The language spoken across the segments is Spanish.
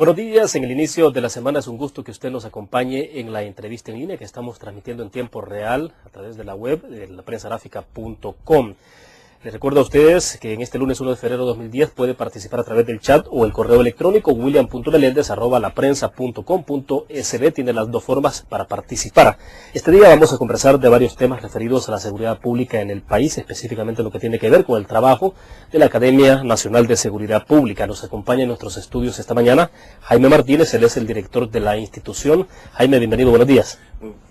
Buenos días, en el inicio de la semana es un gusto que usted nos acompañe en la entrevista en línea que estamos transmitiendo en tiempo real a través de la web de laprensagráfica.com. Les recuerdo a ustedes que en este lunes 1 de febrero de 2010 puede participar a través del chat o el correo electrónico william.melendez@laprensa.com.sb. Tiene las dos formas para participar. Este día vamos a conversar de varios temas referidos a la seguridad pública en el país, específicamente lo que tiene que ver con el trabajo de la Academia Nacional de Seguridad Pública. Nos acompaña en nuestros estudios esta mañana Jaime Martínez, él es el director de la institución. Jaime, bienvenido, buenos días.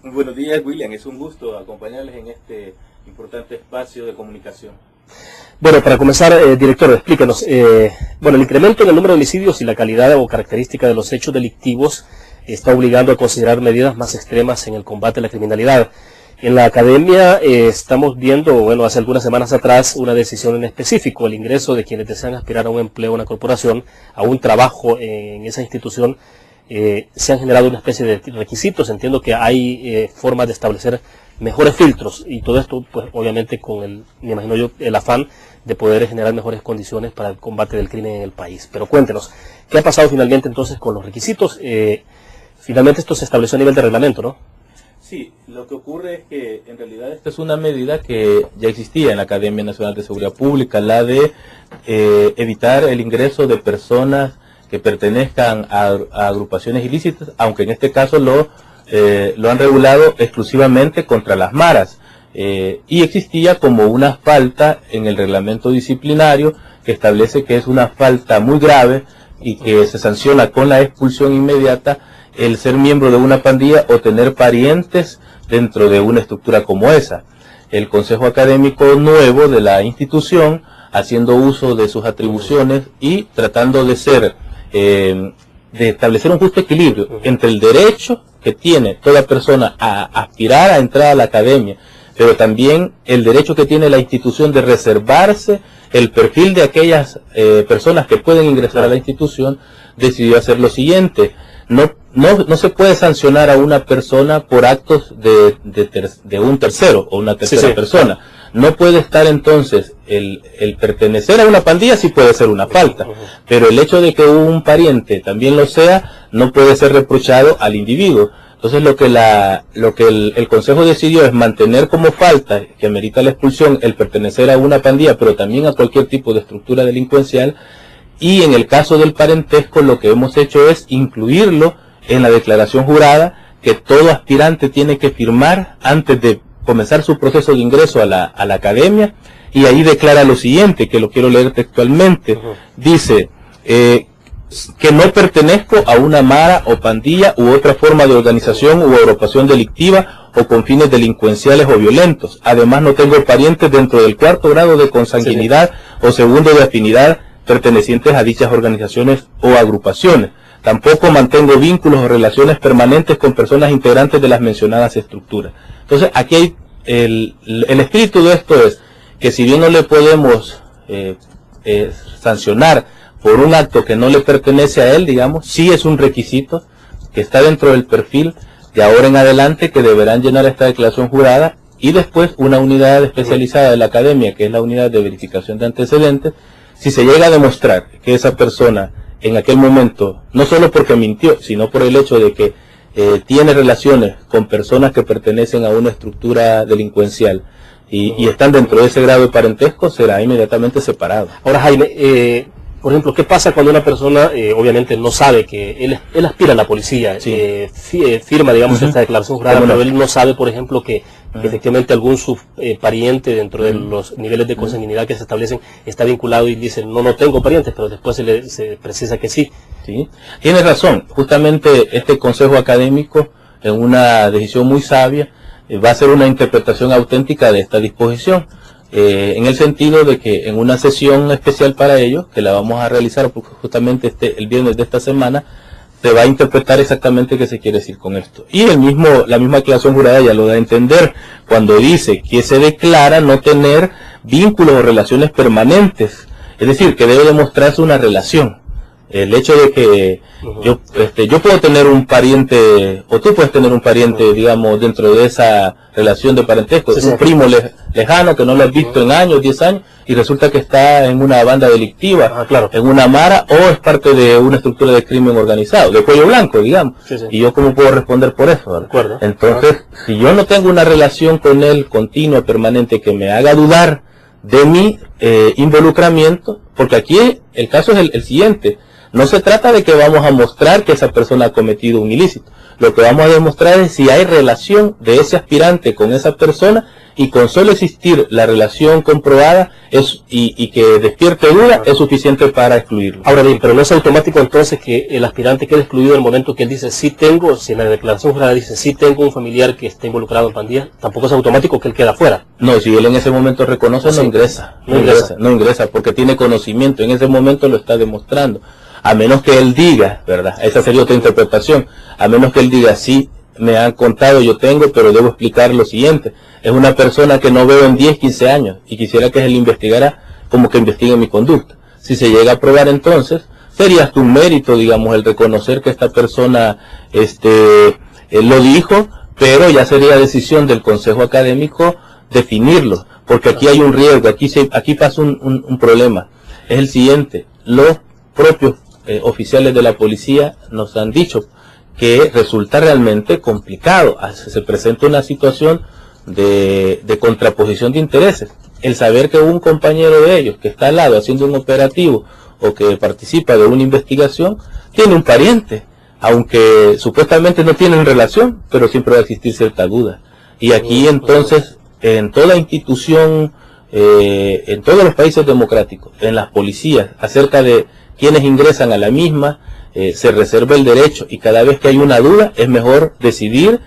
Muy buenos días, William. Es un gusto acompañarles en este importante espacio de comunicación. Bueno, para comenzar, director, explícanos. El incremento en el número de homicidios y la calidad o característica de los hechos delictivos está obligando a considerar medidas más extremas en el combate a la criminalidad. En la academia estamos viendo, hace algunas semanas atrás, una decisión en específico, el ingreso de quienes desean aspirar a un empleo en una corporación, a un trabajo en esa institución. Se han generado una especie de requisitos. Entiendo que hay formas de establecer mejores filtros y todo esto, pues obviamente con me imagino yo, el afán de poder generar mejores condiciones para el combate del crimen en el país. Pero cuéntenos, ¿qué ha pasado finalmente entonces con los requisitos? Finalmente esto se estableció a nivel de reglamento, ¿no? Sí, lo que ocurre es que en realidad esta es una medida que ya existía en la Academia Nacional de Seguridad Pública, la de evitar el ingreso de personas que pertenezcan a agrupaciones ilícitas, aunque en este caso lo han regulado exclusivamente contra las maras. Y existía como una falta en el reglamento disciplinario que establece que es una falta muy grave y que se sanciona con la expulsión inmediata el ser miembro de una pandilla o tener parientes dentro de una estructura como esa. El Consejo Académico nuevo de la institución, haciendo uso de sus atribuciones y tratando de establecer un justo equilibrio entre el derecho que tiene toda persona a aspirar a entrar a la academia, pero también el derecho que tiene la institución de reservarse el perfil de aquellas personas que pueden ingresar a la institución, decidió hacer lo siguiente: no se puede sancionar a una persona por actos de un tercero o una tercera persona. No puede estar entonces el pertenecer a una pandilla, sí puede ser una falta, pero el hecho de que un pariente también lo sea no puede ser reprochado al individuo. Entonces lo que el Consejo decidió es mantener como falta que amerita la expulsión el pertenecer a una pandilla, pero también a cualquier tipo de estructura delincuencial, y en el caso del parentesco lo que hemos hecho es incluirlo en la declaración jurada que todo aspirante tiene que firmar antes de comenzar su proceso de ingreso a la academia, y ahí declara lo siguiente, que lo quiero leer textualmente. Dice que no pertenezco a una mara o pandilla u otra forma de organización u agrupación delictiva o con fines delincuenciales o violentos. Además, no tengo parientes dentro del 4º grado de consanguinidad o segundo de afinidad pertenecientes a dichas organizaciones o agrupaciones. Tampoco mantengo vínculos o relaciones permanentes con personas integrantes de las mencionadas estructuras. Entonces, aquí hay el espíritu de esto es que si bien no le podemos sancionar por un acto que no le pertenece a él, digamos, sí es un requisito que está dentro del perfil de ahora en adelante que deberán llenar esta declaración jurada, y después una unidad especializada de la academia, que es la unidad de verificación de antecedentes. Si se llega a demostrar que esa persona en aquel momento, no solo porque mintió, sino por el hecho de que tiene relaciones con personas que pertenecen a una estructura delincuencial y están dentro de ese grado de parentesco, será inmediatamente separado. Ahora, Jaime, por ejemplo, ¿qué pasa cuando una persona obviamente no sabe que él aspira a la policía, firma, digamos, esta declaración jurada, pero él no sabe, por ejemplo, que efectivamente algún pariente dentro de los niveles de consanguinidad que se establecen está vinculado y dice, no tengo parientes, pero después se precisa que sí? Sí, tienes razón. Justamente este Consejo Académico, en una decisión muy sabia, va a hacer una interpretación auténtica de esta disposición. En el sentido de que en una sesión especial para ellos, que la vamos a realizar justamente el viernes de esta semana, se va a interpretar exactamente qué se quiere decir con esto. Y la misma declaración jurada ya lo da a entender cuando dice que se declara no tener vínculos o relaciones permanentes, es decir, que debe demostrarse una relación. El hecho de que yo puedo tener un pariente, o tú puedes tener un pariente, digamos, dentro de esa relación de parentesco, un primo lejano que no lo has visto en años, 10 años, y resulta que está en una banda delictiva, en una mara, o es parte de una estructura de crimen organizado, de cuello blanco, digamos. Y yo cómo puedo responder por eso, ¿verdad? Entonces, si yo no tengo una relación con él continua, permanente, que me haga dudar de mi involucramiento, porque aquí el caso es el siguiente. No se trata de que vamos a mostrar que esa persona ha cometido un ilícito. Lo que vamos a demostrar es si hay relación de ese aspirante con esa persona, y con solo existir la relación comprobada y que despierte duda es suficiente para excluirlo. Ahora bien, pero no es automático entonces que el aspirante quede excluido en el momento que él dice sí tengo, si en la declaración jurada dice sí tengo un familiar que está involucrado en pandillas, tampoco es automático que él quede afuera. No, si él en ese momento reconoce, no ingresa, porque tiene conocimiento, en ese momento lo está demostrando. A menos que él diga, ¿verdad? Esa sería otra interpretación. A menos que él diga, sí, me han contado, yo tengo, pero debo explicar lo siguiente. Es una persona que no veo en 10, 15 años y quisiera que se le investigara como que investigue mi conducta. Si se llega a probar, entonces, sería hasta un mérito, digamos, el reconocer que esta persona lo dijo, pero ya sería decisión del Consejo Académico definirlo, porque aquí hay un riesgo, aquí pasa un problema. Es el siguiente, los propios oficiales de la policía nos han dicho que resulta realmente complicado, se presenta una situación de contraposición de intereses. El saber que un compañero de ellos que está al lado haciendo un operativo o que participa de una investigación tiene un pariente, aunque supuestamente no tienen relación, pero siempre va a existir cierta duda. Y aquí entonces, en toda institución, en todos los países democráticos, en las policías, acerca de quienes ingresan a la misma, se reserva el derecho, y cada vez que hay una duda es mejor decidir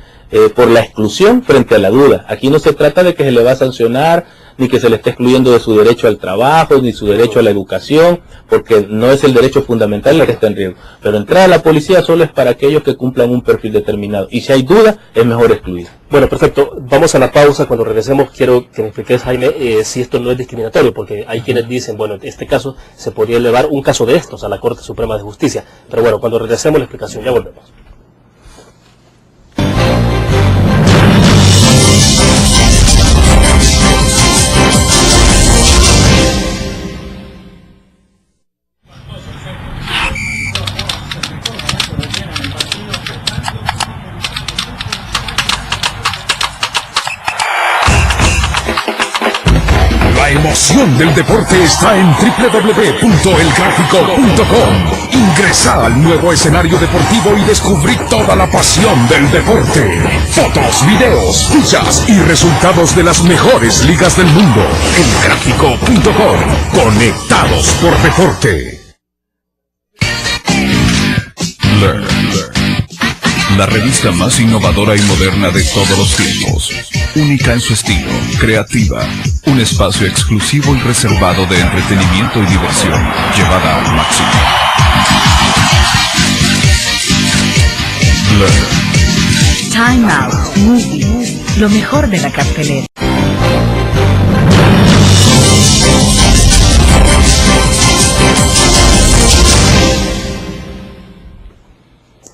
por la exclusión frente a la duda. Aquí no se trata de que se le va a sancionar, ni que se le esté excluyendo de su derecho al trabajo, ni su derecho a la educación, porque no es el derecho fundamental el que está en riesgo. Pero entrar a la policía solo es para aquellos que cumplan un perfil determinado, y si hay duda es mejor excluir. Bueno, perfecto. Vamos a la pausa. Cuando regresemos quiero que me expliques, Jaime, si esto no es discriminatorio, porque hay quienes dicen, bueno, en este caso se podría elevar un caso de estos a la Corte Suprema de Justicia. Pero bueno, cuando regresemos la explicación, ya volvemos. La emoción del deporte está en www.elgráfico.com. Ingresa al nuevo escenario deportivo y descubrí toda la pasión del deporte. Fotos, videos, fichas y resultados de las mejores ligas del mundo. Elgráfico.com. Conectados por deporte. Learn. La revista más innovadora y moderna de todos los tiempos. Única en su estilo, creativa. Un espacio exclusivo y reservado de entretenimiento y diversión, llevada al máximo. Learn. Time Out Movie, lo mejor de la cartelera.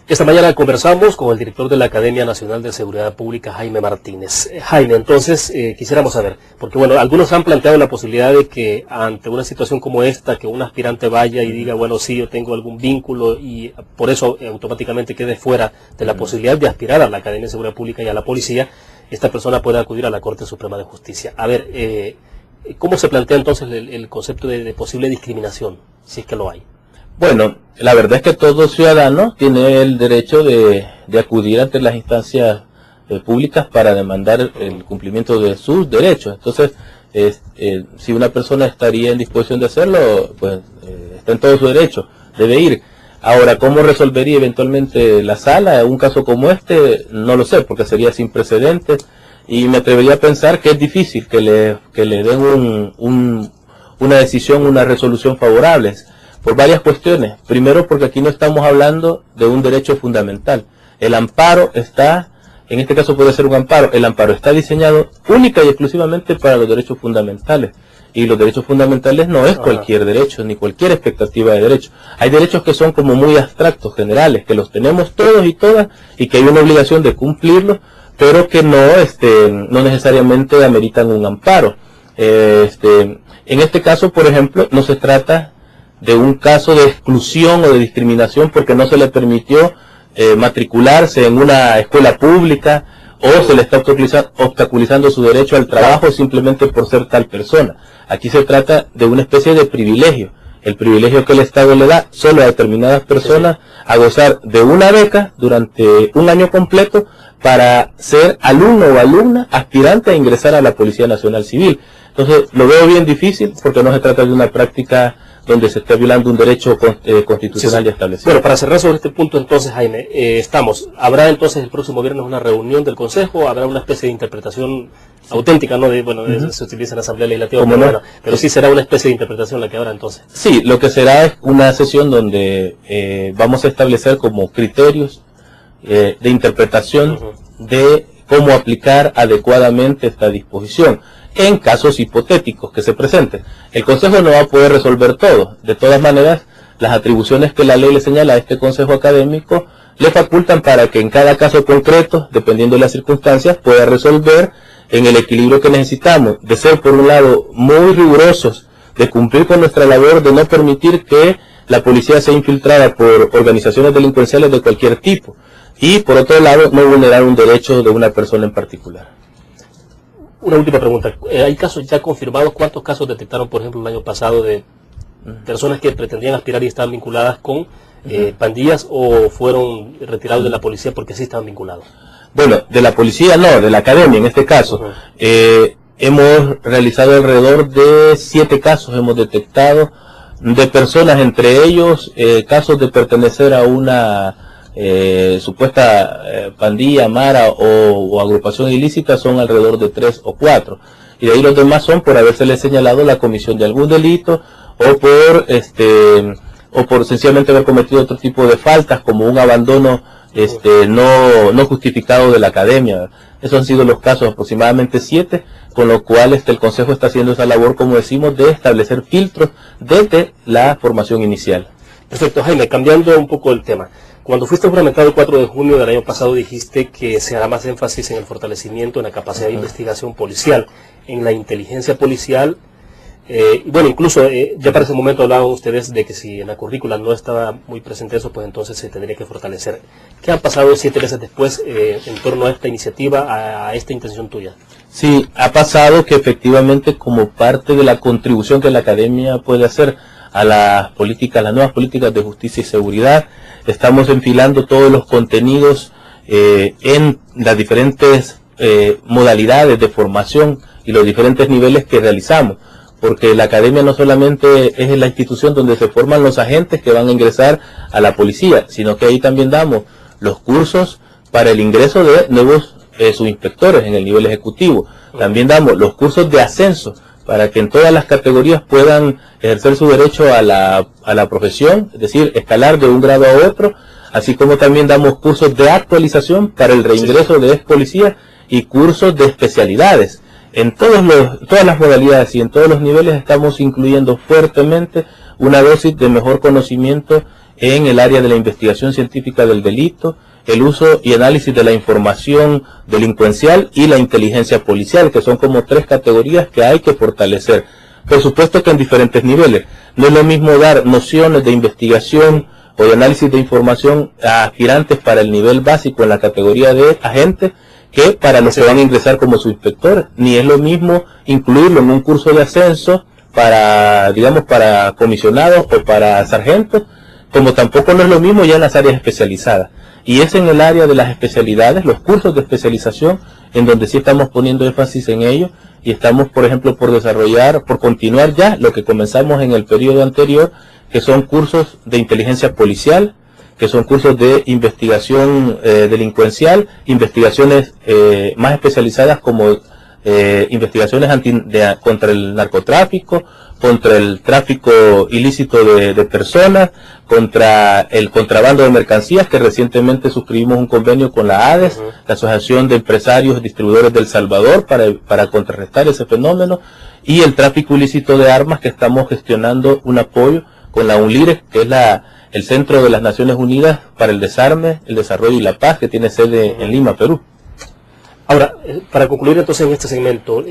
Esta mañana conversamos con el director de la Academia Nacional de Seguridad Pública, Jaime Martínez. Jaime, entonces quisiéramos saber, porque bueno, algunos han planteado la posibilidad de que ante una situación como esta, que un aspirante vaya y diga, bueno, sí, yo tengo algún vínculo y por eso automáticamente quede fuera de la posibilidad de aspirar a la Academia de Seguridad Pública y a la policía, esta persona puede acudir a la Corte Suprema de Justicia. A ver, ¿cómo se plantea entonces el concepto de posible discriminación, si es que lo hay? Bueno, la verdad es que todo ciudadano tiene el derecho de acudir ante las instancias públicas para demandar el cumplimiento de sus derechos. Entonces, si una persona estaría en disposición de hacerlo, pues está en todo su derecho, debe ir. Ahora, ¿cómo resolvería eventualmente la sala un caso como este? No lo sé, porque sería sin precedentes, y me atrevería a pensar que es difícil que le den una decisión, una resolución favorable. Por varias cuestiones. Primero, porque aquí no estamos hablando de un derecho fundamental. El amparo está, en este caso puede ser un amparo, el amparo está diseñado única y exclusivamente para los derechos fundamentales. Y los derechos fundamentales no es cualquier derecho, ni cualquier expectativa de derecho. Hay derechos que son como muy abstractos, generales, que los tenemos todos y todas, y que hay una obligación de cumplirlos, pero que no necesariamente ameritan un amparo. En este caso, por ejemplo, no se trata de un caso de exclusión o de discriminación porque no se le permitió matricularse en una escuela pública, o se le está obstaculizando su derecho al trabajo simplemente por ser tal persona. Aquí se trata de una especie de privilegio, el privilegio que el Estado le da solo a determinadas personas a gozar de una beca durante un año completo para ser alumno o alumna aspirante a ingresar a la Policía Nacional Civil. Entonces lo veo bien difícil porque no se trata de una práctica donde se está violando un derecho constitucional ya establecido. Bueno, para cerrar sobre este punto entonces, Jaime, ¿habrá entonces el próximo viernes una reunión del Consejo? ¿Habrá una especie de interpretación auténtica, no? Se utiliza en la Asamblea Legislativa, pero sí será una especie de interpretación la que habrá entonces. Sí, lo que será es una sesión donde vamos a establecer como criterios de interpretación de cómo aplicar adecuadamente esta disposición en casos hipotéticos que se presenten. El Consejo no va a poder resolver todo. De todas maneras, las atribuciones que la ley le señala a este Consejo Académico le facultan para que en cada caso concreto, dependiendo de las circunstancias, pueda resolver en el equilibrio que necesitamos, de ser por un lado muy rigurosos, de cumplir con nuestra labor, de no permitir que la policía sea infiltrada por organizaciones delincuenciales de cualquier tipo, y por otro lado no vulnerar un derecho de una persona en particular. Una última pregunta. ¿Hay casos ya confirmados? ¿Cuántos casos detectaron, por ejemplo, el año pasado de personas que pretendían aspirar y estaban vinculadas con pandillas, o fueron retirados de la policía porque sí estaban vinculados? Bueno, de la policía no, de la academia en este caso. Hemos realizado alrededor de 7 casos, hemos detectado de personas, entre ellos casos de pertenecer a una supuesta pandilla, mara o agrupación ilícita, son alrededor de 3 o 4, y de ahí los demás son por haberse señalado la comisión de algún delito o por sencillamente haber cometido otro tipo de faltas como un abandono no justificado de la academia. Esos han sido los casos, aproximadamente 7, con lo cual el Consejo está haciendo esa labor, como decimos, de establecer filtros desde la formación inicial. Perfecto, Jaime, cambiando un poco el tema. Cuando fuiste juramentado el 4 de junio del año pasado, dijiste que se hará más énfasis en el fortalecimiento, en la capacidad de investigación policial, en la inteligencia policial. Y bueno, incluso ya para ese momento hablaban ustedes de que si en la currícula no estaba muy presente eso, pues entonces se tendría que fortalecer. ¿Qué han pasado 7 meses después en torno a esta iniciativa, a esta intención tuya? Sí, ha pasado que efectivamente, como parte de la contribución que la academia puede hacer a las nuevas políticas de justicia y seguridad, estamos enfilando todos los contenidos en las diferentes modalidades de formación y los diferentes niveles que realizamos, porque la academia no solamente es la institución donde se forman los agentes que van a ingresar a la policía, sino que ahí también damos los cursos para el ingreso de nuevos subinspectores en el nivel ejecutivo. También damos los cursos de ascenso para que en todas las categorías puedan ejercer su derecho a la profesión, es decir, escalar de un grado a otro, así como también damos cursos de actualización para el reingreso de ex policías y cursos de especialidades. En todas las modalidades y en todos los niveles estamos incluyendo fuertemente una dosis de mejor conocimiento en el área de la investigación científica del delito, el uso y análisis de la información delincuencial y la inteligencia policial, que son como 3 categorías que hay que fortalecer. Por supuesto que en diferentes niveles. No es lo mismo dar nociones de investigación o de análisis de información a aspirantes para el nivel básico en la categoría de agentes que para los que van a ingresar como subinspectores. Ni es lo mismo incluirlo en un curso de ascenso para comisionados o para sargentos, como tampoco no es lo mismo ya en las áreas especializadas. Y es en el área de las especialidades, los cursos de especialización, en donde sí estamos poniendo énfasis en ello, y estamos, por ejemplo, por continuar ya lo que comenzamos en el periodo anterior, que son cursos de inteligencia policial, que son cursos de investigación delincuencial, investigaciones más especializadas como investigaciones contra el narcotráfico, contra el tráfico ilícito de personas, contra el contrabando de mercancías, que recientemente suscribimos un convenio con la ADES, la Asociación de Empresarios y Distribuidores del Salvador, para contrarrestar ese fenómeno, y el tráfico ilícito de armas, que estamos gestionando un apoyo con la UNLIRE, que es el Centro de las Naciones Unidas para el Desarme, el Desarrollo y la Paz, que tiene sede en Lima, Perú. Ahora, para concluir entonces en este segmento,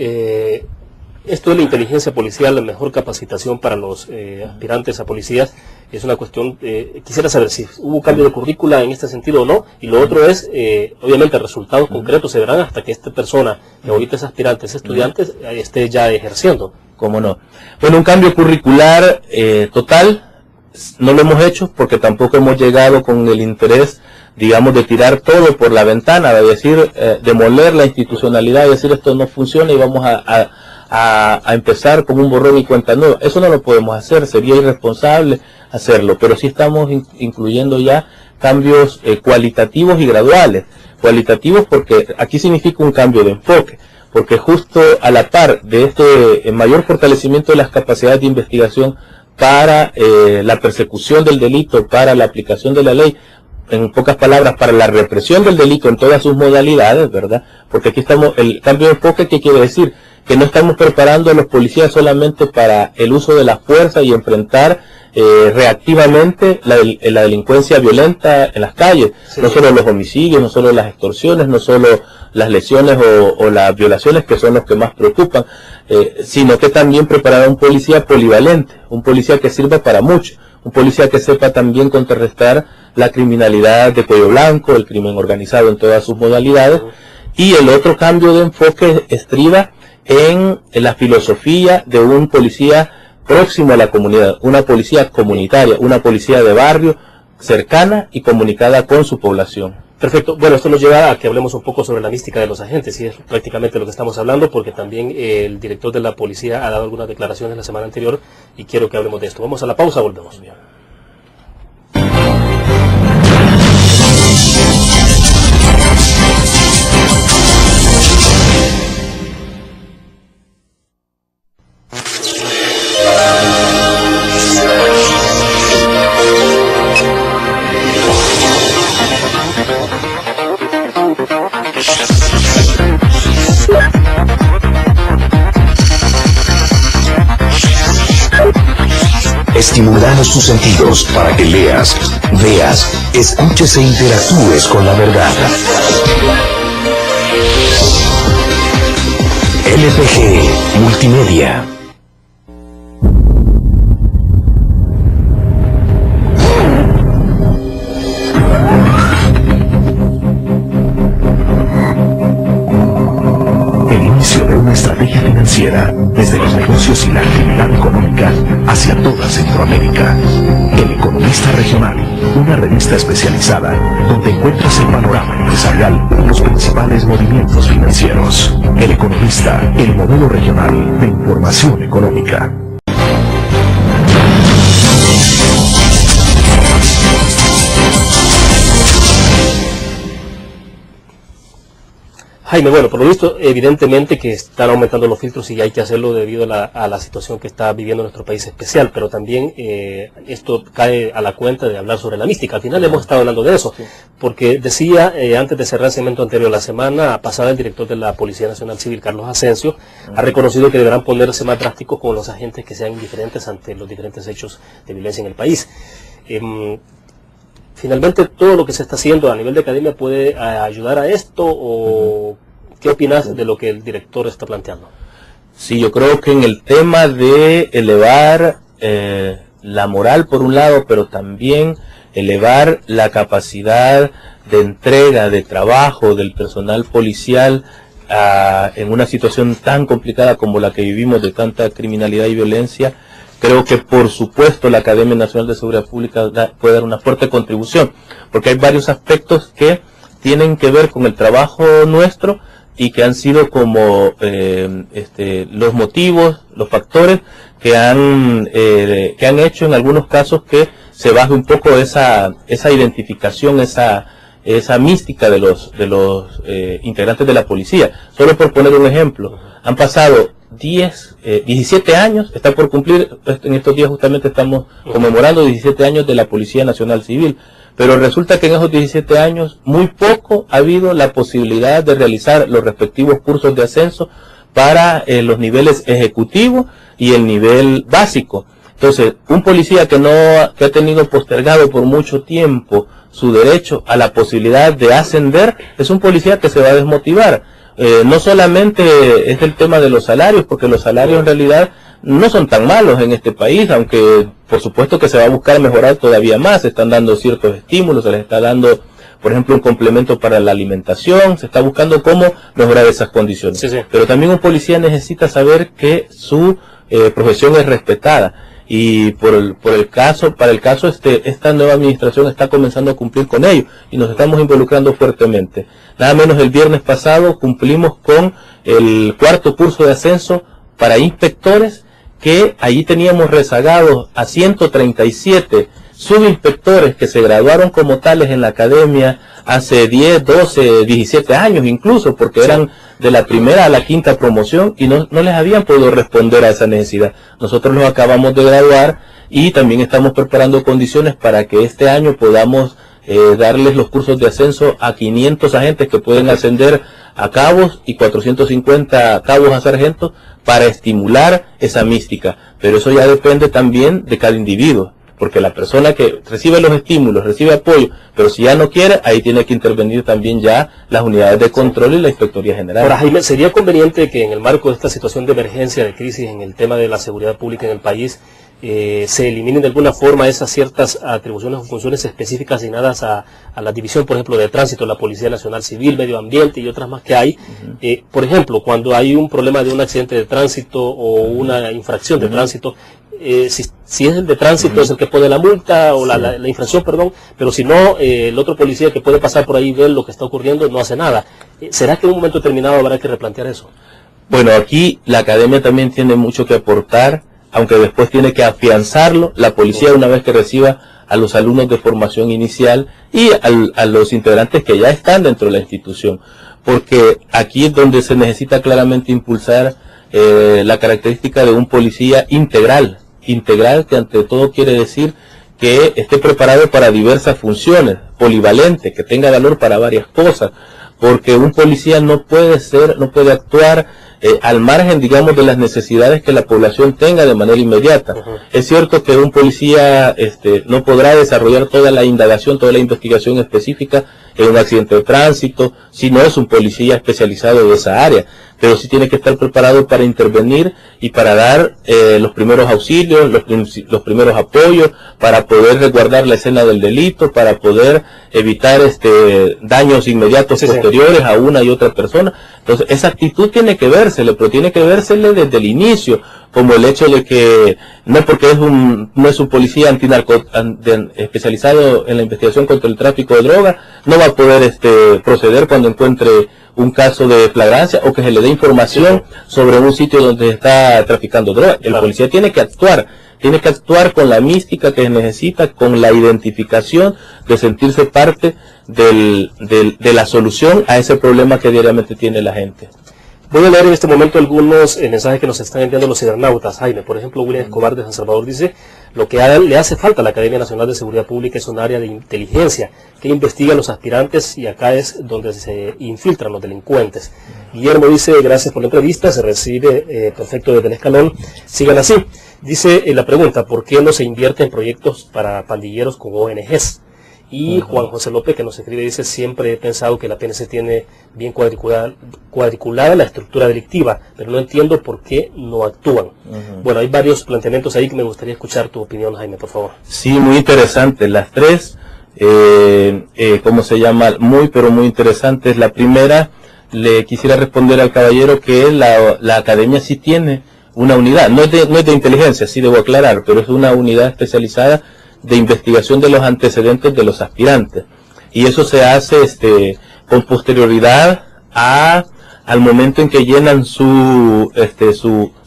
esto de la inteligencia policial, la mejor capacitación para los aspirantes a policías, es una cuestión, quisiera saber si hubo cambio de currícula en este sentido o no, y lo otro es, obviamente, resultados concretos se verán hasta que esta persona, que ahorita es aspirante, es estudiante, esté ya ejerciendo. ¿Cómo no? Bueno, un cambio curricular total, no lo hemos hecho porque tampoco hemos llegado con el interés, digamos, de tirar todo por la ventana, de decir, demoler la institucionalidad y decir esto no funciona y vamos a empezar con un borrón y cuenta nueva. Eso no lo podemos hacer, sería irresponsable hacerlo, pero sí estamos incluyendo ya cambios cualitativos y graduales. Cualitativos porque aquí significa un cambio de enfoque, porque justo a la par de este mayor fortalecimiento de las capacidades de investigación para la persecución del delito, para la aplicación de la ley, en pocas palabras, para la represión del delito en todas sus modalidades, ¿verdad? Porque aquí estamos, el cambio de enfoque, ¿qué quiere decir? Que no estamos preparando a los policías solamente para el uso de la fuerza y enfrentar reactivamente la delincuencia violenta en las calles, sí. No solo los homicidios, no solo las extorsiones, no solo las lesiones o las violaciones, que son los que más preocupan, sino que también preparar a un policía polivalente, un policía que sirva para mucho, un policía que sepa también contrarrestar la criminalidad de cuello blanco, el crimen organizado en todas sus modalidades. Y el otro cambio de enfoque estriba en la filosofía de un policía próximo a la comunidad, una policía comunitaria, una policía de barrio, cercana y comunicada con su población. Perfecto. Bueno, esto nos lleva a que hablemos un poco sobre la mística de los agentes, y es prácticamente lo que estamos hablando, porque también el director de la policía ha dado algunas declaraciones la semana anterior y quiero que hablemos de esto. Vamos a la pausa, volvemos. Estimulamos tus sentidos para que leas, veas, escuches e interactúes con la verdad. LPG Multimedia. El inicio de una estrategia financiera desde los negocios y la actividad económica hacia toda Centroamérica. El Economista Regional, una revista especializada donde encuentras el panorama empresarial y los principales movimientos financieros. El Economista, el modelo regional de información económica. Jaime, bueno, por lo visto, evidentemente que están aumentando los filtros y hay que hacerlo debido a la situación que está viviendo nuestro país especial, pero también esto cae a la cuenta de hablar sobre la mística. Al final hemos estado hablando de eso, porque decía, antes de cerrar el segmento anterior, la semana pasada el director de la Policía Nacional Civil, Carlos Asensio, ha reconocido que deberán ponerse más drásticos con los agentes que sean indiferentes ante los diferentes hechos de violencia en el país. Finalmente, todo lo que se está haciendo a nivel de academia puede ayudar a esto, o ¿qué opinas de lo que el director está planteando? Sí, yo creo que en el tema de elevar la moral por un lado, pero también elevar la capacidad de entrega, de trabajo del personal policial en una situación tan complicada como la que vivimos, de tanta criminalidad y violencia, creo que por supuesto la Academia Nacional de Seguridad Pública puede dar una fuerte contribución, porque hay varios aspectos que tienen que ver con el trabajo nuestro y que han sido como los motivos, los factores que han hecho en algunos casos que se baje un poco esa identificación, esa mística de los integrantes de la policía. Solo por poner un ejemplo, han pasado 17 años, está por cumplir, en estos días justamente estamos conmemorando 17 años de la Policía Nacional Civil, pero resulta que en esos 17 años muy poco ha habido la posibilidad de realizar los respectivos cursos de ascenso para los niveles ejecutivo y el nivel básico. Entonces, un policía que ha tenido postergado por mucho tiempo su derecho a la posibilidad de ascender, es un policía que se va a desmotivar. No solamente es el tema de los salarios, porque los salarios en realidad no son tan malos en este país, aunque por supuesto que se va a buscar mejorar todavía más. Se están dando ciertos estímulos, se les está dando, por ejemplo, un complemento para la alimentación, se está buscando cómo mejorar esas condiciones. Sí. Pero también un policía necesita saber que su profesión es respetada. Y para el caso esta nueva administración está comenzando a cumplir con ello y nos estamos involucrando fuertemente. Nada menos el viernes pasado cumplimos con el 4º curso de ascenso para inspectores, que allí teníamos rezagados a 137 subinspectores que se graduaron como tales en la academia hace 10, 12, 17 años incluso, porque eran de la primera a la 5ª promoción y no les habían podido responder a esa necesidad. Nosotros los acabamos de graduar y también estamos preparando condiciones para que este año podamos darles los cursos de ascenso a 500 agentes que pueden ascender a cabos y 450 cabos a sargentos para estimular esa mística. Pero eso ya depende también de cada individuo, porque la persona que recibe los estímulos, recibe apoyo, pero si ya no quiere, ahí tiene que intervenir también ya las unidades de control y la Inspectoría General. Ahora, Jaime, ¿sería conveniente que en el marco de esta situación de emergencia, de crisis en el tema de la seguridad pública en el país, se eliminen de alguna forma esas ciertas atribuciones o funciones específicas asignadas a la división, por ejemplo, de tránsito, la Policía Nacional Civil, Medio Ambiente y otras más que hay? Por ejemplo, cuando hay un problema de un accidente de tránsito o una infracción de tránsito, si es el de tránsito es el que pone la multa o la infracción, perdón, pero si no, el otro policía que puede pasar por ahí y ver lo que está ocurriendo no hace nada. ¿Será que en un momento determinado habrá que replantear eso? Bueno, aquí la academia también tiene mucho que aportar, aunque después tiene que afianzarlo la policía una vez que reciba a los alumnos de formación inicial y a los integrantes que ya están dentro de la institución, porque aquí es donde se necesita claramente impulsar la característica de un policía integral, que ante todo quiere decir que esté preparado para diversas funciones, polivalente, que tenga valor para varias cosas, porque un policía no puede actuar al margen, digamos, de las necesidades que la población tenga de manera inmediata. Es cierto que un policía no podrá desarrollar toda la indagación, toda la investigación específica en un accidente de tránsito, si no es un policía especializado de esa área, pero sí tiene que estar preparado para intervenir y para dar los primeros auxilios, los primeros apoyos, para poder resguardar la escena del delito, para poder evitar daños inmediatos posteriores a una y otra persona. Entonces, esa actitud tiene que vérsele, pero tiene que vérsele desde el inicio, como el hecho de que no porque no es un policía especializado en la investigación contra el tráfico de droga, no va a poder proceder cuando encuentre un caso de flagrancia o que se le dé información sobre un sitio donde está traficando droga. El policía tiene que actuar con la mística que necesita, con la identificación de sentirse parte de la solución a ese problema que diariamente tiene la gente. Voy a leer en este momento algunos mensajes que nos están enviando los cibernautas, Jaime. Por ejemplo, William Escobar de San Salvador dice: lo que le hace falta a la Academia Nacional de Seguridad Pública es un área de inteligencia que investiga a los aspirantes, y acá es donde se infiltran los delincuentes. Guillermo dice: gracias por la entrevista, se recibe perfecto desde el escalón, sigan así. Dice la pregunta: ¿por qué no se invierte en proyectos para pandilleros con ONGs? Y Juan José López, que nos escribe, dice: siempre he pensado que la PNC tiene bien cuadriculada la estructura delictiva, pero no entiendo por qué no actúan. Bueno, hay varios planteamientos ahí que me gustaría escuchar tu opinión, Jaime, por favor. Sí, muy interesante. Las tres, pero muy interesantes. La primera, le quisiera responder al caballero que la academia sí tiene una unidad, no es de inteligencia, sí debo aclarar, pero es una unidad especializada de investigación de los antecedentes de los aspirantes, y eso se hace con posterioridad al momento en que llenan su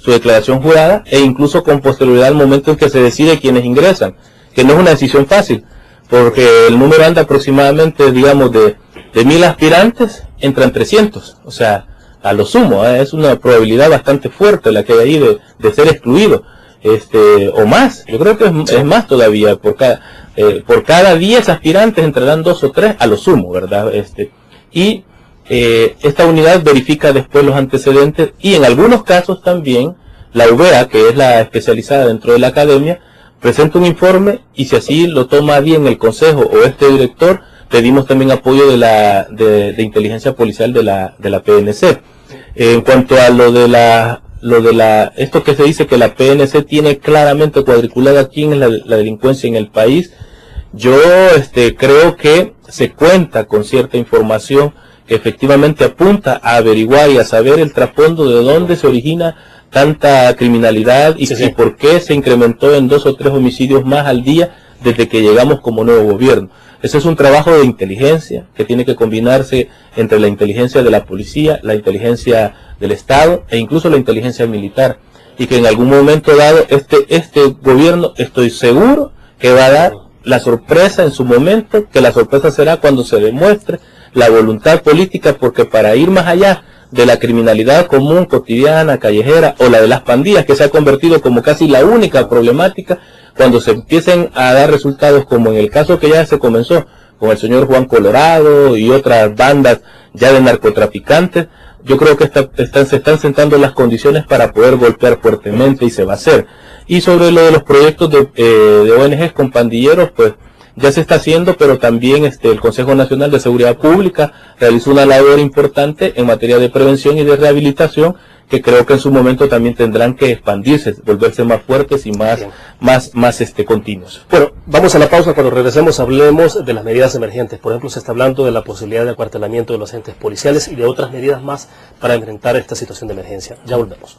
declaración jurada, e incluso con posterioridad al momento en que se decide quiénes ingresan, que no es una decisión fácil, porque el número anda aproximadamente, digamos, de 1000 aspirantes, entran 300, o sea, a lo sumo, es una probabilidad bastante fuerte la que hay ahí de ser excluido, o más. Yo creo que es más todavía. Por cada 10 aspirantes entrarán 2 o 3 a lo sumo, ¿verdad? Y esta unidad verifica después los antecedentes, y en algunos casos también la UVEA, que es la especializada dentro de la academia, presenta un informe, y si así lo toma bien el consejo o director, pedimos también apoyo de inteligencia policial de la PNC. En cuanto a esto que se dice que la PNC tiene claramente cuadriculada quién es la delincuencia en el país, yo creo que se cuenta con cierta información que efectivamente apunta a averiguar y a saber el trasfondo de dónde se origina tanta criminalidad y por qué se incrementó en 2 o 3 homicidios más al día desde que llegamos como nuevo gobierno. Ese es un trabajo de inteligencia que tiene que combinarse entre la inteligencia de la policía, la inteligencia del Estado e incluso la inteligencia militar, y que en algún momento dado este gobierno, estoy seguro que va a dar la sorpresa en su momento, que la sorpresa será cuando se demuestre la voluntad política, porque para ir más allá de la criminalidad común, cotidiana, callejera, o la de las pandillas, que se ha convertido como casi la única problemática, cuando se empiecen a dar resultados como en el caso que ya se comenzó con el señor Juan Colorado y otras bandas ya de narcotraficantes, yo creo que se están sentando las condiciones para poder golpear fuertemente, y se va a hacer. Y sobre lo de los proyectos de ONGs con pandilleros, pues ya se está haciendo, pero también el Consejo Nacional de Seguridad Pública realizó una labor importante en materia de prevención y de rehabilitación, que creo que en su momento también tendrán que expandirse, volverse más fuertes y más continuos. Bueno, vamos a la pausa. Cuando regresemos hablemos de las medidas emergentes. Por ejemplo, se está hablando de la posibilidad de acuartelamiento de los agentes policiales y de otras medidas más para enfrentar esta situación de emergencia. Ya volvemos.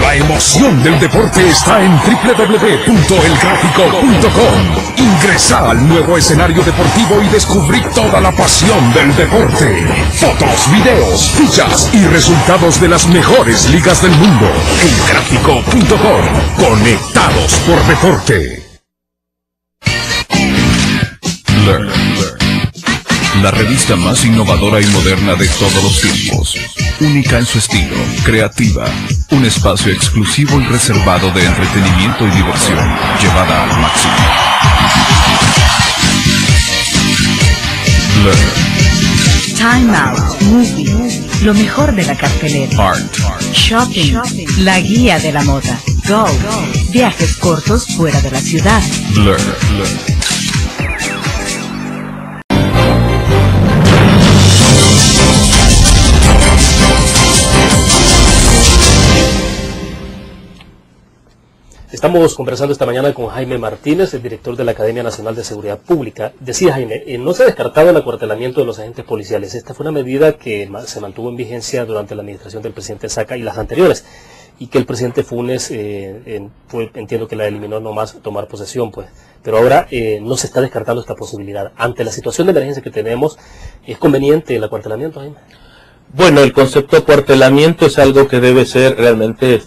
La emoción del deporte está en www.elgráfico.com. Ingresa al nuevo escenario deportivo y descubrí toda la pasión del deporte. Fotos, videos, fichas y resultados de las mejores ligas del mundo. Elgráfico.com. Conectados por deporte. Learn. La revista más innovadora y moderna de todos los tiempos. Única en su estilo, creativa. Un espacio exclusivo y reservado de entretenimiento y diversión, llevada al máximo. Learn. Time Out, Movie, lo mejor de la cartelera. Art. Shopping, la guía de la moda. Go, viajes cortos fuera de la ciudad. Learn. Estamos conversando esta mañana con Jaime Martínez, el director de la Academia Nacional de Seguridad Pública. Decía Jaime, no se ha descartado el acuartelamiento de los agentes policiales. Esta fue una medida que se mantuvo en vigencia durante la administración del presidente Saca y las anteriores, y que el presidente Funes, entiendo que la eliminó nomás tomar posesión, pues. Pero ahora no se está descartando esta posibilidad. Ante la situación de emergencia que tenemos, ¿es conveniente el acuartelamiento, Jaime? Bueno, el concepto de acuartelamiento es algo que debe ser realmente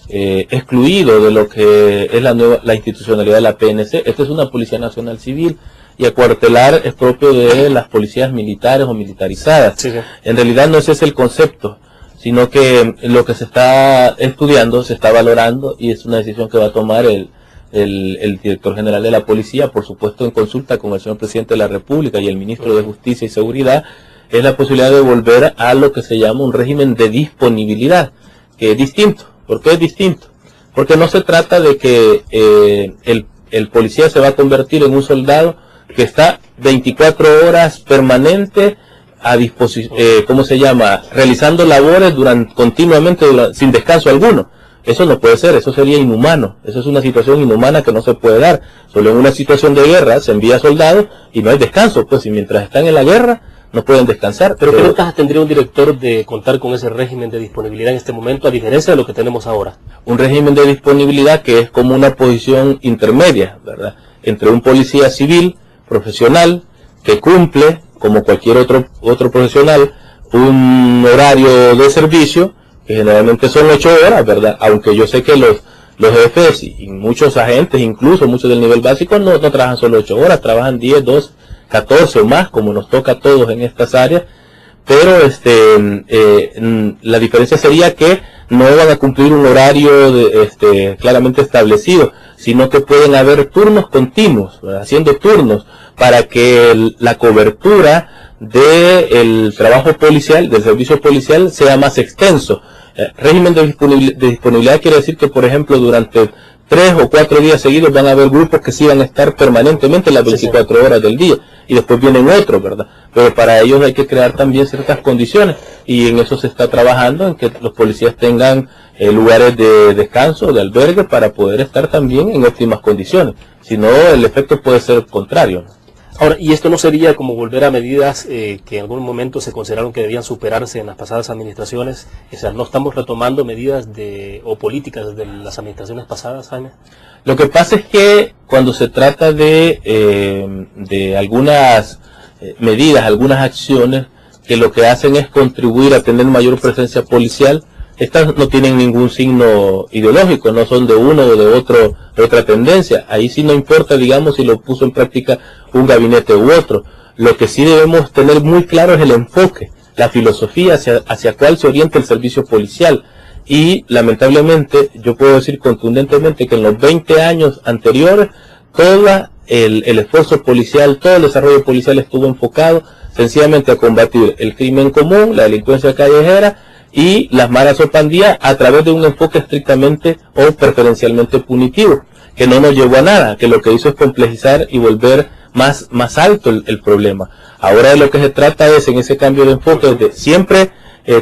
excluido de lo que es la institucionalidad de la PNC. Esta es una Policía Nacional Civil, y acuartelar es propio de las policías militares o militarizadas. Sí. En realidad no ese es el concepto, sino que lo que se está estudiando, se está valorando, y es una decisión que va a tomar el director general de la policía, por supuesto en consulta con el señor presidente de la República y el ministro de Justicia y Seguridad, es la posibilidad de volver a lo que se llama un régimen de disponibilidad, que es distinto. ¿Por qué es distinto? Porque no se trata de que el policía se va a convertir en un soldado que está 24 horas permanente a disposición, realizando labores continuamente sin descanso alguno. Eso no puede ser, eso sería inhumano. Eso es una situación inhumana que no se puede dar. Solo en una situación de guerra se envía soldados y no hay descanso, pues, y mientras están en la guerra no pueden descansar. Pero ¿qué ventajas tendría un director de contar con ese régimen de disponibilidad en este momento, a diferencia de lo que tenemos ahora? Un régimen de disponibilidad que es como una posición intermedia, ¿verdad? entre un policía civil, profesional, que cumple, como cualquier otro profesional, un horario de servicio, que generalmente son 8 horas, ¿verdad? Aunque yo sé que los jefes y muchos agentes, incluso muchos del nivel básico, no trabajan solo 8 horas, trabajan 10, 12, 14 o más, como nos toca a todos en estas áreas. Pero la diferencia sería que no van a cumplir un horario claramente establecido, sino que pueden haber turnos continuos, ¿verdad? Haciendo turnos para que la cobertura del trabajo policial, del servicio policial, sea más extenso. Régimen de disponibilidad quiere decir que, por ejemplo, durante 3 o 4 días seguidos van a haber grupos que sí van a estar permanentemente las 24 horas del día, y después vienen otros, ¿verdad? Pero para ellos hay que crear también ciertas condiciones, y en eso se está trabajando, en que los policías tengan lugares de descanso, de albergue, para poder estar también en óptimas condiciones. Si no, el efecto puede ser contrario, ¿no? Ahora, ¿y esto no sería como volver a medidas que en algún momento se consideraron que debían superarse en las pasadas administraciones? O sea, ¿no estamos retomando medidas o políticas de las administraciones pasadas, Jaime? Lo que pasa es que cuando se trata de algunas medidas, algunas acciones que lo que hacen es contribuir a tener mayor presencia policial, estas no tienen ningún signo ideológico, no son de uno o de otra tendencia. Ahí sí no importa, digamos, si lo puso en práctica un gabinete u otro. Lo que sí debemos tener muy claro es el enfoque, la filosofía hacia cuál se orienta el servicio policial. Y lamentablemente, yo puedo decir contundentemente que en los 20 años anteriores, todo el esfuerzo policial, todo el desarrollo policial estuvo enfocado sencillamente a combatir el crimen común, la delincuencia callejera y las maras o pandillas a través de un enfoque estrictamente o preferencialmente punitivo, que no nos llevó a nada, que lo que hizo es complejizar y volver más alto el problema. Ahora de lo que se trata es, en ese cambio de enfoque, de siempre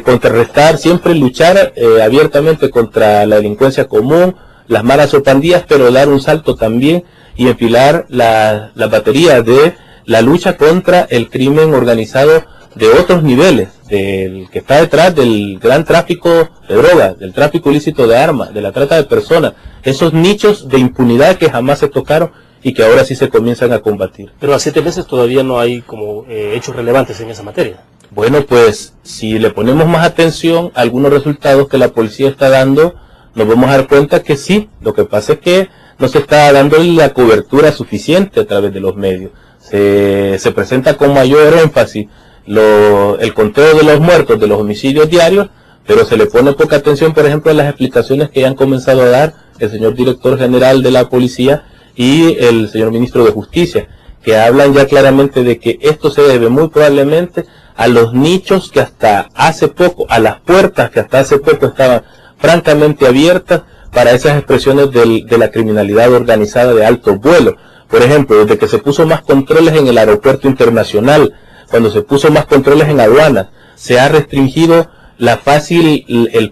contrarrestar, siempre luchar abiertamente contra la delincuencia común, las maras o pandillas, pero dar un salto también y enfilar la batería de la lucha contra el crimen organizado de otros niveles, del que está detrás del gran tráfico de drogas, del tráfico ilícito de armas, de la trata de personas, esos nichos de impunidad que jamás se tocaron y que ahora sí se comienzan a combatir. Pero a 7 meses todavía no hay como hechos relevantes en esa materia. Bueno, pues si le ponemos más atención a algunos resultados que la policía está dando, nos vamos a dar cuenta que sí, lo que pasa es que no se está dando la cobertura suficiente a través de los medios. Se presenta con mayor énfasis el conteo de los muertos, de los homicidios diarios, pero se le pone poca atención, por ejemplo, a las explicaciones que ya han comenzado a dar el señor director general de la policía y el señor ministro de Justicia, que hablan ya claramente de que esto se debe muy probablemente a los nichos que hasta hace poco, a las puertas que hasta hace poco estaban francamente abiertas para esas expresiones de la criminalidad organizada de alto vuelo. Por ejemplo, desde que se puso más controles en el aeropuerto internacional, cuando se puso más controles en aduanas, se ha restringido el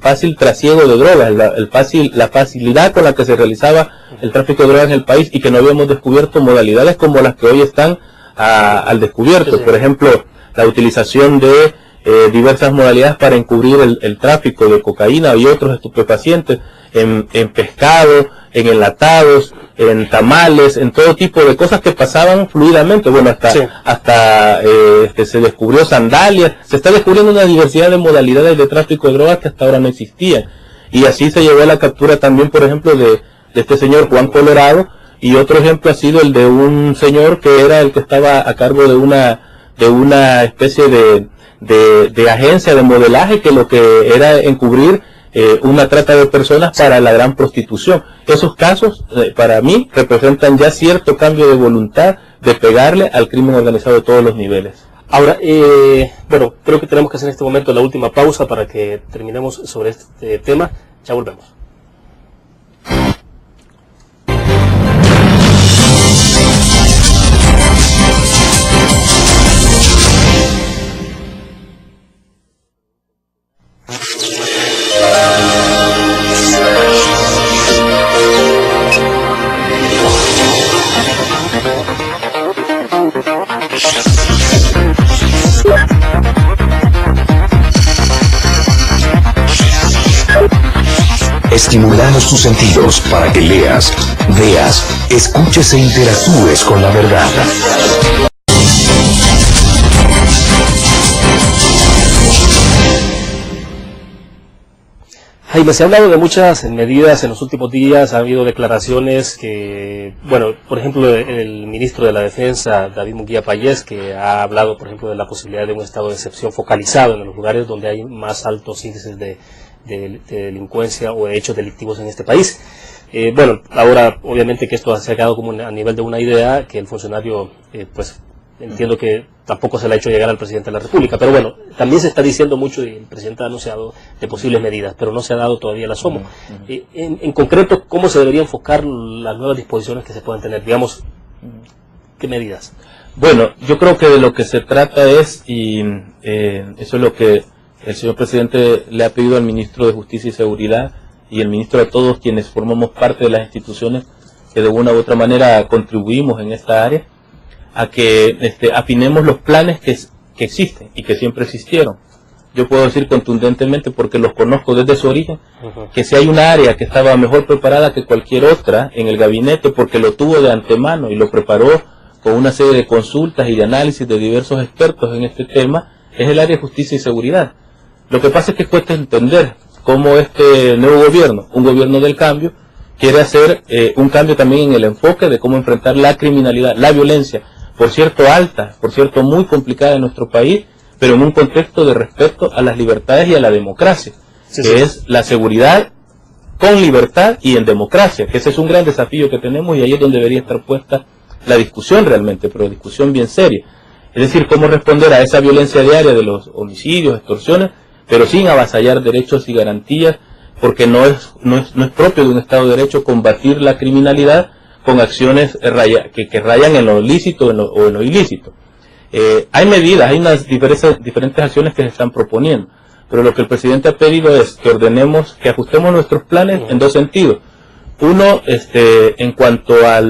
fácil trasiego de drogas, la facilidad con la que se realizaba el tráfico de drogas en el país, y que no habíamos descubierto modalidades como las que hoy están al descubierto. Por ejemplo, la utilización de diversas modalidades para encubrir el tráfico de cocaína y otros estupefacientes en pescado, en enlatados, en tamales, en todo tipo de cosas que pasaban fluidamente. Bueno, hasta se descubrió sandalias, se está descubriendo una diversidad de modalidades de tráfico de drogas que hasta ahora no existían. Y así se llevó a la captura también, por ejemplo, de este señor Juan Colorado, y otro ejemplo ha sido el de un señor que era el que estaba a cargo de una especie de agencia de modelaje, que lo que era encubrir una trata de personas para la gran prostitución. Esos casos, para mí, representan ya cierto cambio de voluntad de pegarle al crimen organizado de todos los niveles. Ahora, bueno, creo que tenemos que hacer en este momento la última pausa para que terminemos sobre este tema. Ya volvemos. Estimulamos tus sentidos para que leas, veas, escuches e interactúes con la verdad. Jaime, se ha hablado de muchas medidas en los últimos días, ha habido declaraciones que, bueno, por ejemplo, el ministro de la Defensa, David Munguía Payés, que ha hablado, por ejemplo, de la posibilidad de un estado de excepción focalizado en los lugares donde hay más altos índices de delincuencia o de hechos delictivos en este país. Bueno, ahora, obviamente que esto se ha quedado como a nivel de una idea que el funcionario, pues, entiendo que tampoco se le ha hecho llegar al presidente de la República, pero bueno, también se está diciendo mucho y el presidente ha anunciado de posibles medidas, pero no se ha dado todavía el asomo. En concreto, ¿cómo se debería enfocar las nuevas disposiciones que se pueden tener? Digamos, ¿qué medidas? Bueno, yo creo que de lo que se trata es, y eso es lo que el señor presidente le ha pedido al ministro de Justicia y Seguridad y el ministro a todos quienes formamos parte de las instituciones que de una u otra manera contribuimos en esta área, a que afinemos los planes que existen y que siempre existieron. Yo puedo decir contundentemente, porque los conozco desde su origen, que si hay una área que estaba mejor preparada que cualquier otra en el gabinete, porque lo tuvo de antemano y lo preparó con una serie de consultas y de análisis de diversos expertos en este tema, es el área de justicia y seguridad. Lo que pasa es que cuesta entender cómo este nuevo gobierno, un gobierno del cambio, quiere hacer un cambio también en el enfoque de cómo enfrentar la criminalidad, la violencia, por cierto alta, por cierto muy complicada en nuestro país, pero en un contexto de respeto a las libertades y a la democracia, que es la seguridad con libertad y en democracia, que ese es un gran desafío que tenemos y ahí es donde debería estar puesta la discusión realmente, pero discusión bien seria. Es decir, cómo responder a esa violencia diaria de los homicidios, extorsiones, pero sin avasallar derechos y garantías, porque no es propio de un Estado de Derecho combatir la criminalidad con acciones que rayan en lo lícito o en lo ilícito. Hay medidas, hay unas diferentes acciones que se están proponiendo, pero lo que el presidente ha pedido es que ordenemos, que ajustemos nuestros planes en dos sentidos. Uno, en cuanto a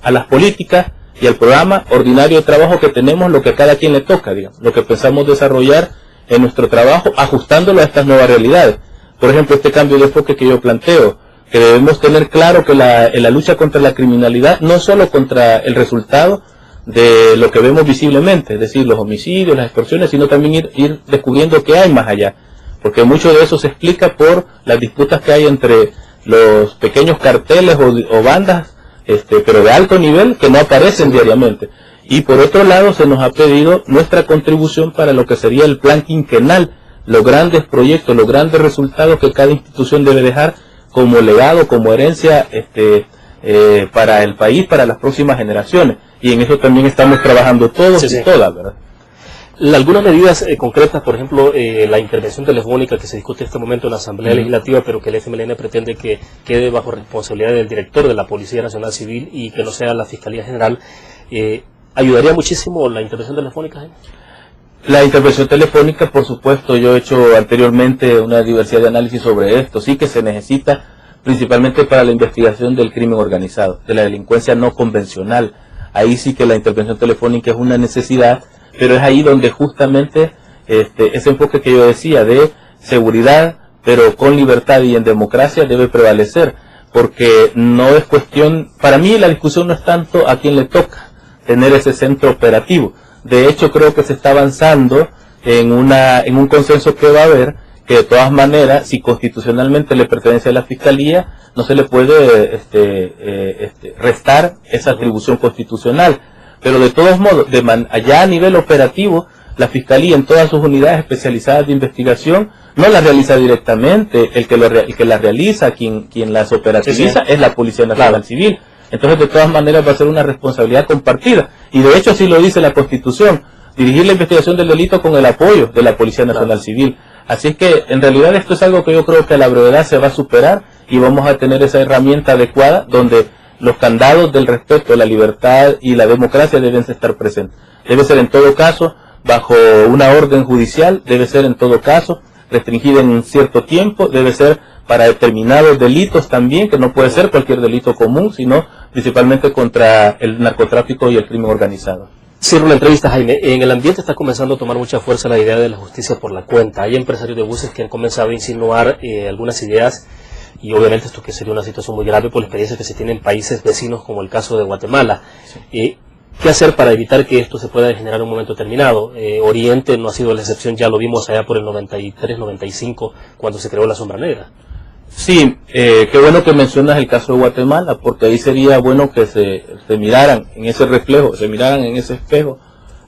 las políticas y al programa ordinario de trabajo que tenemos, lo que a cada quien le toca, digamos, lo que pensamos desarrollar en nuestro trabajo, ajustándolo a estas nuevas realidades. Por ejemplo, este cambio de enfoque que yo planteo, que debemos tener claro que en la lucha contra la criminalidad, no solo contra el resultado de lo que vemos visiblemente, es decir, los homicidios, las extorsiones, sino también ir descubriendo qué hay más allá, porque mucho de eso se explica por las disputas que hay entre los pequeños carteles o bandas, pero de alto nivel, que no aparecen diariamente. Y por otro lado, se nos ha pedido nuestra contribución para lo que sería el plan quinquenal, los grandes proyectos, los grandes resultados que cada institución debe dejar como legado, como herencia para el país, para las próximas generaciones. Y en eso también estamos trabajando todos y todas, ¿verdad? Algunas medidas concretas, por ejemplo, la intervención telefónica que se discute en este momento en la Asamblea Legislativa, pero que el FMLN pretende que quede bajo responsabilidad del director de la Policía Nacional Civil y que no sea la Fiscalía General, ¿ayudaría muchísimo la intervención telefónica? La intervención telefónica, por supuesto, yo he hecho anteriormente una diversidad de análisis sobre esto, sí que se necesita principalmente para la investigación del crimen organizado, de la delincuencia no convencional. Ahí sí que la intervención telefónica es una necesidad, pero es ahí donde justamente ese enfoque que yo decía de seguridad, pero con libertad y en democracia debe prevalecer, porque no es cuestión, para mí la discusión no es tanto a quién le toca tener ese centro operativo. De hecho, creo que se está avanzando en un consenso que va a haber, que de todas maneras, si constitucionalmente le pertenece a la Fiscalía, no se le puede restar esa atribución constitucional. Pero de todos modos, allá a nivel operativo, la Fiscalía en todas sus unidades especializadas de investigación no la realiza directamente, el que la realiza, quien las operativiza, es la Policía Nacional Civil. Entonces, de todas maneras, va a ser una responsabilidad compartida. Y de hecho, así lo dice la Constitución, dirigir la investigación del delito con el apoyo de la Policía Nacional Civil. Así que, en realidad, esto es algo que yo creo que a la brevedad se va a superar y vamos a tener esa herramienta adecuada donde los candados del respeto, la libertad y la democracia deben estar presentes. Debe ser en todo caso bajo una orden judicial, debe ser en todo caso restringida en un cierto tiempo, debe ser para determinados delitos también, que no puede ser cualquier delito común, sino principalmente contra el narcotráfico y el crimen organizado. Cierro la entrevista, Jaime. En el ambiente está comenzando a tomar mucha fuerza la idea de la justicia por la cuenta. Hay empresarios de buses que han comenzado a insinuar algunas ideas, y obviamente esto que sería una situación muy grave por la experiencia que se tiene en países vecinos como el caso de Guatemala. ¿Qué hacer para evitar que esto se pueda generar en un momento determinado? Oriente no ha sido la excepción, ya lo vimos allá por el 93-95 cuando se creó la sombra negra. Sí, qué bueno que mencionas el caso de Guatemala, porque ahí sería bueno que se miraran en ese reflejo, se miraran en ese espejo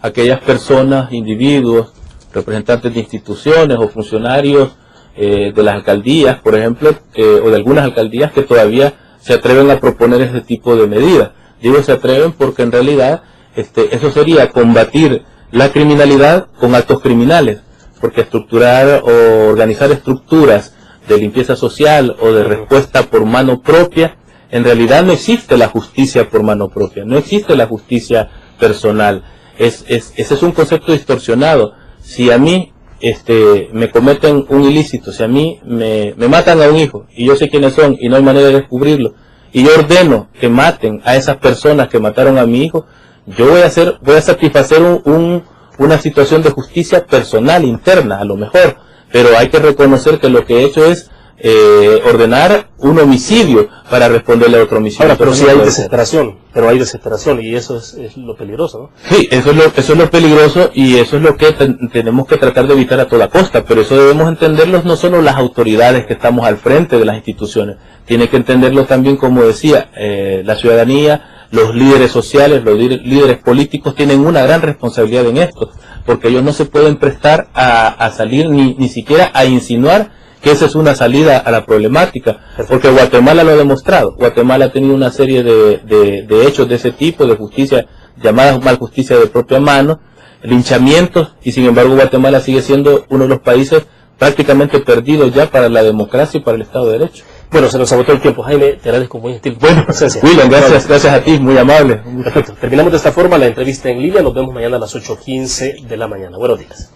aquellas personas, individuos, representantes de instituciones o funcionarios de las alcaldías, por ejemplo, o de algunas alcaldías que todavía se atreven a proponer ese tipo de medidas. Digo se atreven porque en realidad eso sería combatir la criminalidad con actos criminales, porque estructurar o organizar estructuras de limpieza social o de respuesta por mano propia, en realidad no existe la justicia por mano propia, no existe la justicia personal. Ese es un concepto distorsionado. Si a mí me cometen un ilícito, si a mí me matan a un hijo y yo sé quiénes son y no hay manera de descubrirlo, y yo ordeno que maten a esas personas que mataron a mi hijo, yo voy a satisfacer una situación de justicia personal interna, a lo mejor, pero hay que reconocer que lo que he hecho es ordenar un homicidio para responderle a otro homicidio. Ahora, pero sí hay desesperación, y eso es lo peligroso, ¿no? Sí, eso es lo peligroso, y eso es lo que tenemos que tratar de evitar a toda costa, pero eso debemos entenderlo no solo las autoridades que estamos al frente de las instituciones, tiene que entenderlo también, como decía, la ciudadanía, los líderes sociales, los líderes políticos tienen una gran responsabilidad en esto, porque ellos no se pueden prestar a salir ni siquiera a insinuar que esa es una salida a la problemática, porque Guatemala lo ha demostrado. Guatemala ha tenido una serie de hechos de ese tipo, de justicia, llamadas mal justicia de propia mano, linchamientos, y sin embargo Guatemala sigue siendo uno de los países prácticamente perdidos ya para la democracia y para el Estado de Derecho. Bueno, se nos agotó el tiempo, Jaime, te agradezco muy gentil. Buena presencia. William, gracias a ti, muy amable. Perfecto. Terminamos de esta forma la entrevista en línea, nos vemos mañana a las 8:15 de la mañana. Buenos días.